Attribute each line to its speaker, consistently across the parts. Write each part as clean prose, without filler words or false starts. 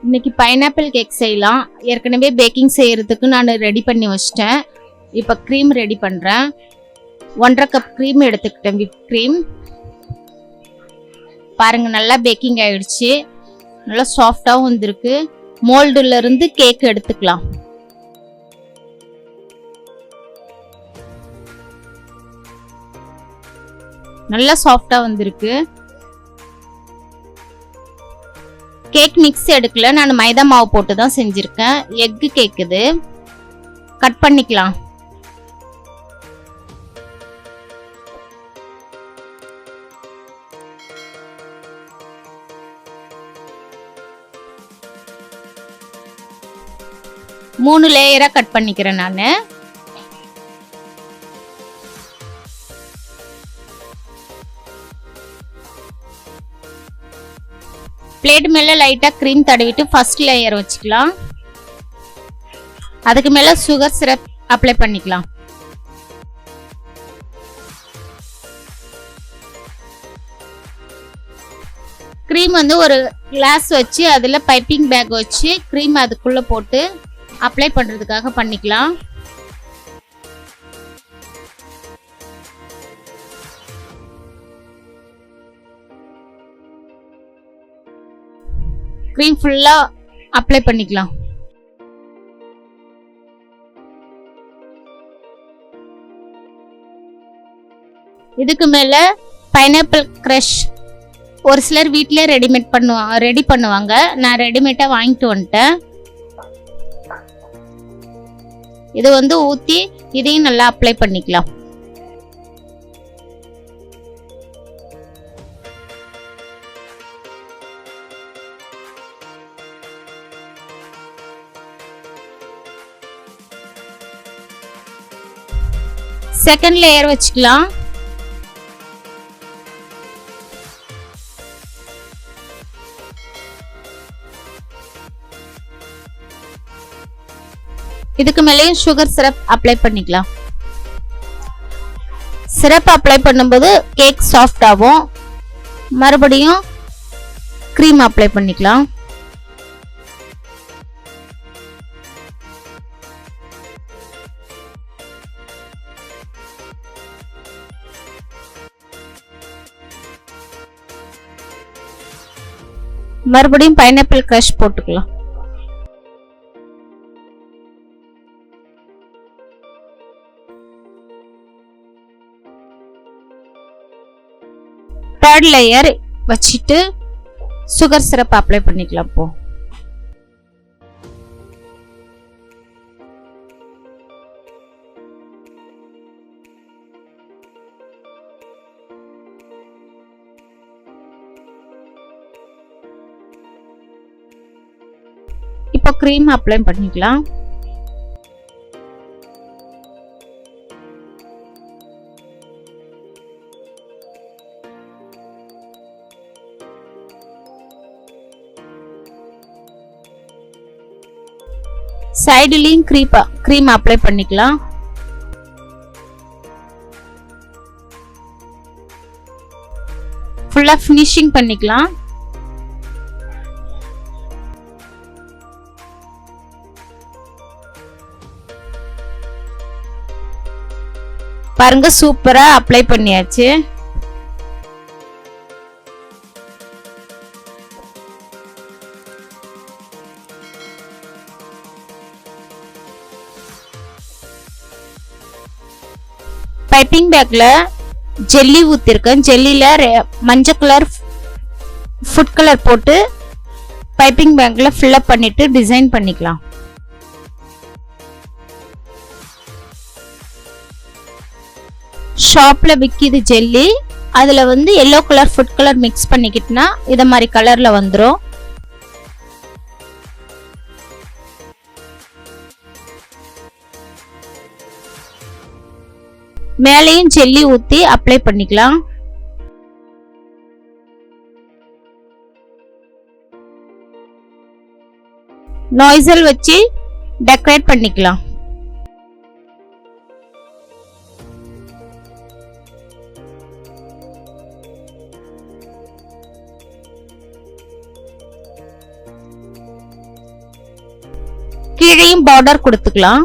Speaker 1: இன்னைக்கு pineapple cake செய்யலாம். ஏற்கனவே பேக்கிங் செய்யறதுக்கு நான் ரெடி பண்ணி வச்சிட்டேன். இப்போ க்ரீம் ரெடி பண்ணுறேன். 1.5 கப் க்ரீம் எடுத்துக்கிட்டேன், விப் க்ரீம். பாருங்க, நல்லா பேக்கிங் ஆயிடுச்சு. நல்லா சாஃப்டாகவும் வந்திருக்கு. மோல்டுல இருந்து கேக் எடுத்துக்கலாம். நல்லா சாஃப்டா வந்திருக்கு. கேக் மிக்ஸ் எடுக்கல, நான் மைதா மாவு போட்டு தான் செஞ்சிருக்கேன். எக்கு கேக் இது. கட் பண்ணிக்கலாம். மூணு லேயரா கட் பண்ணிக்கிறேன் நானு. பிளேட் மேல லைட்டா க்ரீம் தடவிட்டு ஃபர்ஸ்ட் லேயர் வச்சுக்கலாம். அதுக்கு மேல சுகர் சிரப் அப்ளை பண்ணிக்கலாம். க்ரீம் வந்து ஒரு கிளாஸ் வச்சு அதுல பைப்பிங் பேக் வச்சு க்ரீம் அதுக்குள்ள போட்டு அப்ளை பண்றதுக்காக பண்ணிக்கலாம். க்ரீம் ஃபுல்லா அப்ளை பண்ணிக்கலாம். இதுக்கு மேல பைனாப்பிள் கிரஷ் ஒரு சிலர் வீட்லயே ரெடி பண்ணுவாங்க. நான் ரெடிமேடா வாங்கிட்டு வந்துட்டேன். இது வந்து ஊத்தி இதையும் நல்லா அப்ளை பண்ணிக்கலாம். செகண்ட் லேயர் வச்சுக்கலாம். இதுக்கு மேலேயும் சுகர் சிரப் அப்ளை பண்ணிக்கலாம். சிரப் அப்ளை பண்ணும்போது கேக் சாஃப்ட் ஆகும். மறுபடியும் க்ரீம் அப்ளை பண்ணிக்கலாம். மறுபடியும் பைனாப்பிள் கிரஷ் போட்டுக்கலாம். தேர்ட் லேயர் வச்சிட்டு சுகர் சிரப் அப்ளை பண்ணிக்கலாம். இப்போ இப்போ க்ரீம் அப்ளை பண்ணிக்கலாம். சைடுலயும் க்ரீம் அப்ளை பண்ணிக்கலாம். ஃபுல்லா ஃபினிஷிங் பண்ணிக்கலாம். பாருங்க, சூப்பரா அப்ளை பண்ணியாச்சு. பைப்பிங் பேக்ல ஜெல்லி ஊத்திருக்கேன். ஜெல்லில மஞ்சள் கலர் ஃபுட் கலர் போட்டு பைப்பிங் பேக்ல ஃபில் அப் பண்ணிட்டு டிசைன் பண்ணிக்கலாம். ஷாப்ல விக்கிது ஜெல்லி. அதுல வந்து yellow colour food colour mix பண்ணிக்கிட்டனா இத மாதிரி கலர்ல வந்துரும். மேலேயும் ஜெல்லி ஊத்தி அப்ளை பண்ணிக்கலாம். நாய்சல் வச்சு டெக்கரேட் பண்ணிக்கலாம். கீழேயும் பார்டர் கொடுத்துக்கலாம்.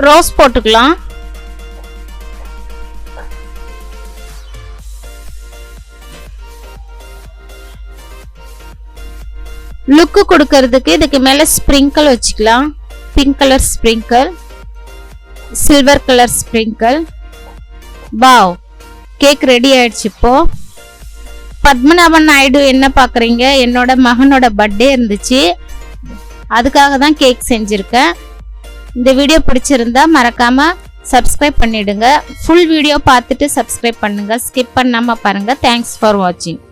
Speaker 1: ரோஸ் போட்டுக்கலாம். லுக்கு கொடுக்கிறதுக்கு இதுக்கு மேல ஸ்ப்ரிங்கிள் வச்சுக்கலாம். Pink colour sprinkle, silver colour sprinkle. Wow, cake ready ஆயிடுச்சு. இப்போ பத்மநாபன் நாயுடு என்ன பாக்குறீங்க? என்னோட மகனோட பர்த்டே இருந்துச்சு, அதுக்காக தான் கேக் செஞ்சிருக்கேன். இந்த வீடியோ பிடிச்சிருந்தா மறக்காம சப்ஸ்கிரைப் பண்ணிடுங்க. ஃபுல் வீடியோ பார்த்துட்டு சப்ஸ்கிரைப் பண்ணுங்க. ஸ்கிப் பண்ணாம பாருங்க. தேங்க்ஸ் ஃபார் வாட்சிங்.